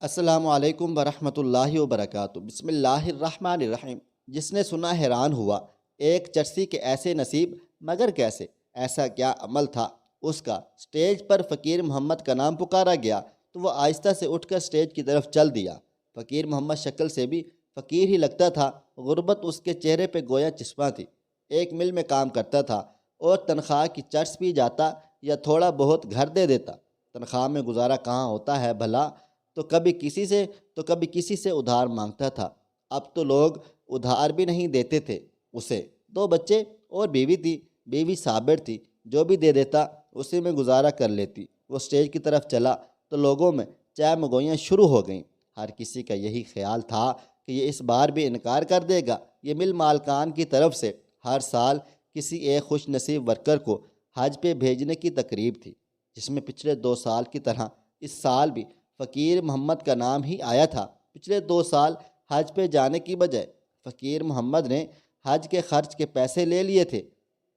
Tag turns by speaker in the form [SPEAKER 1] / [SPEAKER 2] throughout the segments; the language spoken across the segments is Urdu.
[SPEAKER 1] السلام علیکم ورحمۃ اللہ وبرکاتہ۔ بسم اللہ الرحمن الرحیم۔ جس نے سنا حیران ہوا، ایک چرسی کے ایسے نصیب مگر کیسے، ایسا کیا عمل تھا اس کا۔ سٹیج پر فقیر محمد کا نام پکارا گیا تو وہ آہستہ سے اٹھ کر سٹیج کی طرف چل دیا۔ فقیر محمد شکل سے بھی فقیر ہی لگتا تھا، غربت اس کے چہرے پہ گویا چشمہ تھی۔ ایک مل میں کام کرتا تھا اور تنخواہ کی چرس پی جاتا یا تھوڑا بہت گھر دے دیتا۔ تنخواہ میں گزارا کہاں ہوتا ہے بھلا، تو کبھی کسی سے ادھار مانگتا تھا۔ اب تو لوگ ادھار بھی نہیں دیتے تھے اسے۔ 2 بچے اور بیوی تھی، بیوی صابر تھی، جو بھی دے دیتا اسی میں گزارا کر لیتی۔ وہ سٹیج کی طرف چلا تو لوگوں میں چہ مگوئیاں شروع ہو گئیں۔ ہر کسی کا یہی خیال تھا کہ یہ اس بار بھی انکار کر دے گا۔ یہ مل مالکان کی طرف سے ہر سال کسی ایک خوش نصیب ورکر کو حج پہ بھیجنے کی تقریب تھی، جس میں پچھلے 2 سال کی طرح اس سال بھی فقیر محمد کا نام ہی آیا تھا۔ پچھلے 2 سال حج پہ جانے کی بجائے فقیر محمد نے حج کے خرچ کے پیسے لے لیے تھے،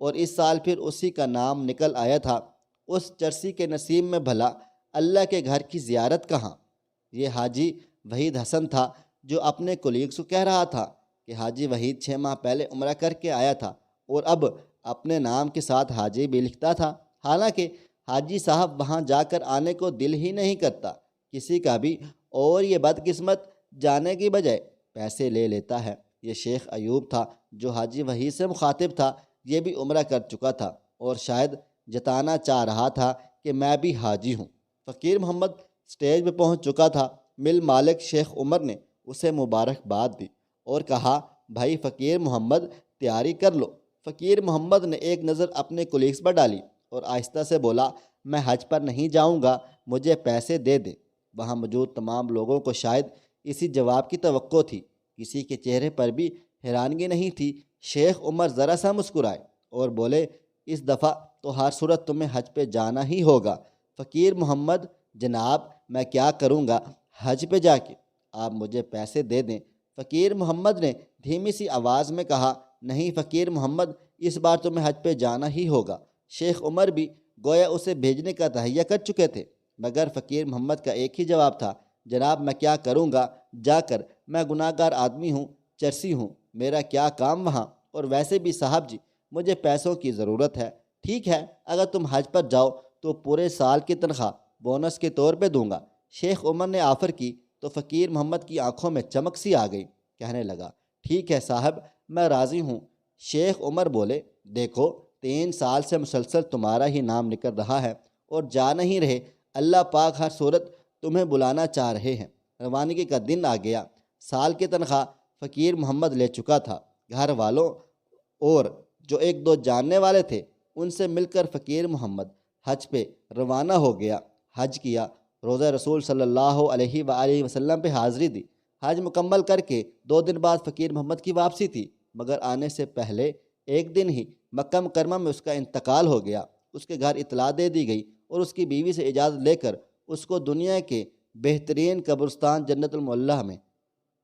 [SPEAKER 1] اور اس سال پھر اسی کا نام نکل آیا تھا۔ اس چرسی کے نصیب میں بھلا اللہ کے گھر کی زیارت کہاں۔ یہ حاجی وحید حسن تھا، جو اپنے کولیگز کو کہہ رہا تھا کہ حاجی وحید 6 ماہ پہلے عمرہ کر کے آیا تھا اور اب اپنے نام کے ساتھ حاجی بھی لکھتا تھا، حالانکہ حاجی صاحب وہاں جا کر آنے کو دل ہی نہیں کرتا کسی کا بھی، اور یہ بدقسمت جانے کی بجائے پیسے لے لیتا ہے۔ یہ شیخ ایوب تھا جو حاجی وحید سے مخاطب تھا۔ یہ بھی عمرہ کر چکا تھا اور شاید جتانا چاہ رہا تھا کہ میں بھی حاجی ہوں۔ فقیر محمد سٹیج پہ پہنچ چکا تھا۔ مل مالک شیخ عمر نے اسے مبارکباد دی اور کہا، بھائی فقیر محمد تیاری کر لو۔ فقیر محمد نے ایک نظر اپنے کولیگز پر ڈالی اور آہستہ سے بولا، میں حج پر نہیں جاؤں گا، مجھے پیسے دے دیں۔ وہاں موجود تمام لوگوں کو شاید اسی جواب کی توقع تھی۔ کسی کے چہرے پر بھی حیرانگی نہیں تھی۔ شیخ عمر ذرا سا مسکرائے اور بولے، اس دفعہ تو ہر صورت تمہیں حج پہ جانا ہی ہوگا۔ فقیر محمد، جناب میں کیا کروں گا حج پہ جا کے، آپ مجھے پیسے دے دیں۔ فقیر محمد نے دھیمی سی آواز میں کہا، نہیں فقیر محمد، اس بار تمہیں حج پہ جانا ہی ہوگا۔ شیخ عمر بھی گویا اسے بھیجنے کا تہیہ کر چکے تھے، مگر فقیر محمد کا ایک ہی جواب تھا، جناب میں کیا کروں گا جا کر، میں گناہ گار آدمی ہوں، چرسی ہوں، میرا کیا کام وہاں، اور ویسے بھی صاحب جی مجھے پیسوں کی ضرورت ہے۔ ٹھیک ہے، اگر تم حج پر جاؤ تو پورے سال کی تنخواہ بونس کے طور پہ دوں گا۔ شیخ عمر نے آفر کی تو فقیر محمد کی آنکھوں میں چمک سی آ گئی، کہنے لگا، ٹھیک ہے صاحب، میں راضی ہوں۔ شیخ عمر بولے، دیکھو 3 سال سے مسلسل تمہارا ہی نام نکل رہا ہے اور جا نہیں رہے، اللہ پاک ہر صورت تمہیں بلانا چاہ رہے ہیں۔ روانگی کا دن آ گیا۔ سال کی تنخواہ فقیر محمد لے چکا تھا۔ گھر والوں اور جو 1-2 جاننے والے تھے ان سے مل کر فقیر محمد حج پہ روانہ ہو گیا۔ حج کیا، روزہ رسول صلی اللہ علیہ وآلہ وسلم پہ حاضری دی۔ حج مکمل کر کے 2 دن بعد فقیر محمد کی واپسی تھی، مگر آنے سے پہلے ایک دن ہی مکہ مکرمہ میں اس کا انتقال ہو گیا۔ اس کے گھر اطلاع دے دی گئی اور اس کی بیوی سے اجازت لے کر اس کو دنیا کے بہترین قبرستان جنت المعلیٰ میں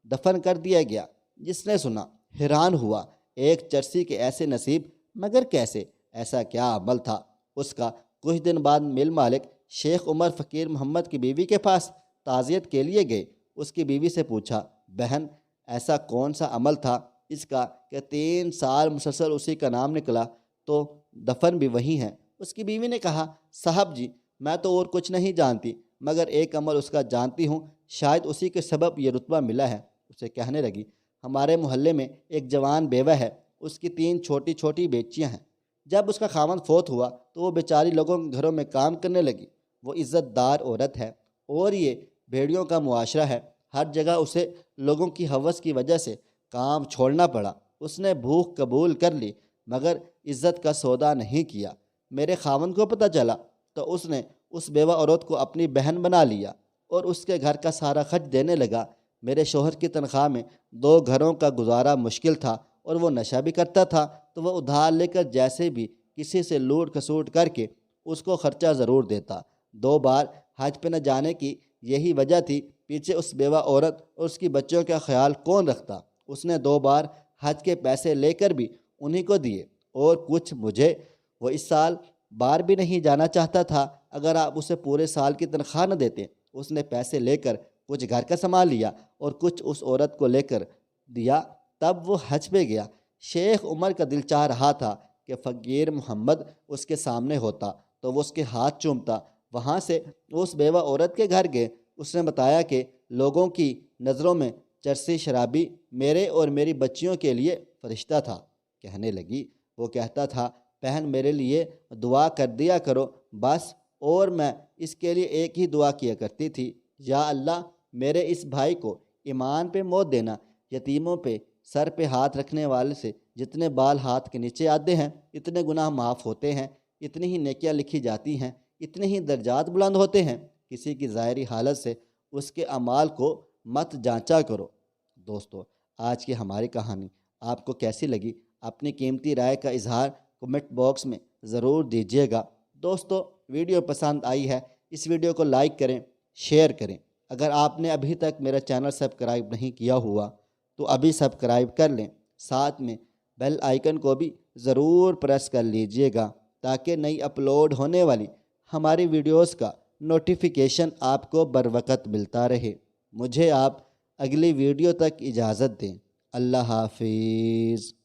[SPEAKER 1] دفن کر دیا گیا۔ جس نے سنا حیران ہوا، ایک چرسی کے ایسے نصیب مگر کیسے، ایسا کیا عمل تھا اس کا۔ کچھ دن بعد مل مالک شیخ عمر فقیر محمد کی بیوی کے پاس تعزیت کے لیے گئے۔ اس کی بیوی سے پوچھا، بہن ایسا کون سا عمل تھا اس کا کہ 3 سال مسلسل اسی کا نام نکلا تو دفن بھی وہی ہیں؟ اس کی بیوی نے کہا، صاحب جی میں تو اور کچھ نہیں جانتی، مگر ایک عمل اس کا جانتی ہوں، شاید اسی کے سبب یہ رتبہ ملا ہے۔ اسے کہنے لگی، ہمارے محلے میں ایک جوان بیوہ ہے، اس کی 3 چھوٹی چھوٹی بیٹیاں ہیں۔ جب اس کا خاوند فوت ہوا تو وہ بیچاری لوگوں کے گھروں میں کام کرنے لگی۔ وہ عزت دار عورت ہے اور یہ بھیڑیوں کا معاشرہ ہے، ہر جگہ اسے لوگوں کی ہوس کی وجہ سے کام چھوڑنا پڑا۔ اس نے بھوک قبول کر لی مگر عزت کا سودا نہیں کیا۔ میرے خاوند کو پتہ چلا تو اس نے اس بیوہ عورت کو اپنی بہن بنا لیا اور اس کے گھر کا سارا خرچ دینے لگا۔ میرے شوہر کی تنخواہ میں 2 گھروں کا گزارا مشکل تھا اور وہ نشہ بھی کرتا تھا، تو وہ ادھار لے کر جیسے بھی کسی سے لوٹ کھسوٹ کر کے اس کو خرچہ ضرور دیتا۔ 2 بار حج پہ نہ جانے کی یہی وجہ تھی۔ پیچھے اس بیوہ عورت اور اس کی بچوں کا خیال کون رکھتا؟ اس نے 2 بار حج کے پیسے لے کر بھی انہی کو دیے اور کچھ مجھے۔ وہ اس سال بار بھی نہیں جانا چاہتا تھا، اگر آپ اسے پورے سال کی تنخواہ نہ دیتے۔ اس نے پیسے لے کر کچھ گھر کا سامان لیا اور کچھ اس عورت کو لے کر دیا۔ تب وہ حج پہ گیا۔ شیخ عمر کا دل چاہ رہا تھا کہ فقیر محمد اس کے سامنے ہوتا تو وہ اس کے ہاتھ چومتا۔ وہاں سے وہ اس بیوہ عورت کے گھر گئے۔ اس نے بتایا کہ لوگوں کی نظروں میں چرسی شرابی میرے اور میری بچیوں کے لیے فرشتہ تھا۔ کہنے لگی، وہ کہتا تھا بہن میرے لیے دعا کر دیا کرو بس، اور میں اس کے لیے ایک ہی دعا کیا کرتی تھی، یا اللہ میرے اس بھائی کو ایمان پہ موت دینا۔ یتیموں پہ سر پہ ہاتھ رکھنے والے سے جتنے بال ہاتھ کے نیچے آتے ہیں اتنے گناہ معاف ہوتے ہیں، اتنی ہی نیکیاں لکھی جاتی ہیں، اتنے ہی درجات بلند ہوتے ہیں۔ کسی کی ظاہری حالت سے اس کے اعمال کو مت جانچا کرو۔ دوستو، آج کی ہماری کہانی آپ کو کیسی لگی؟ اپنی قیمتی رائے کا اظہار کمنٹ باکس میں ضرور دیجیے گا۔ دوستو، ویڈیو پسند آئی ہے اس ویڈیو کو لائک کریں، شیئر کریں۔ اگر آپ نے ابھی تک میرا چینل سبسکرائب نہیں کیا ہوا تو ابھی سبسکرائب کر لیں، ساتھ میں بیل آئیکن کو بھی ضرور پریس کر لیجئے گا تاکہ نئی اپلوڈ ہونے والی ہماری ویڈیوز کا نوٹیفیکیشن آپ کو بروقت ملتا رہے۔ مجھے آپ اگلی ویڈیو تک اجازت دیں۔ اللہ حافظ۔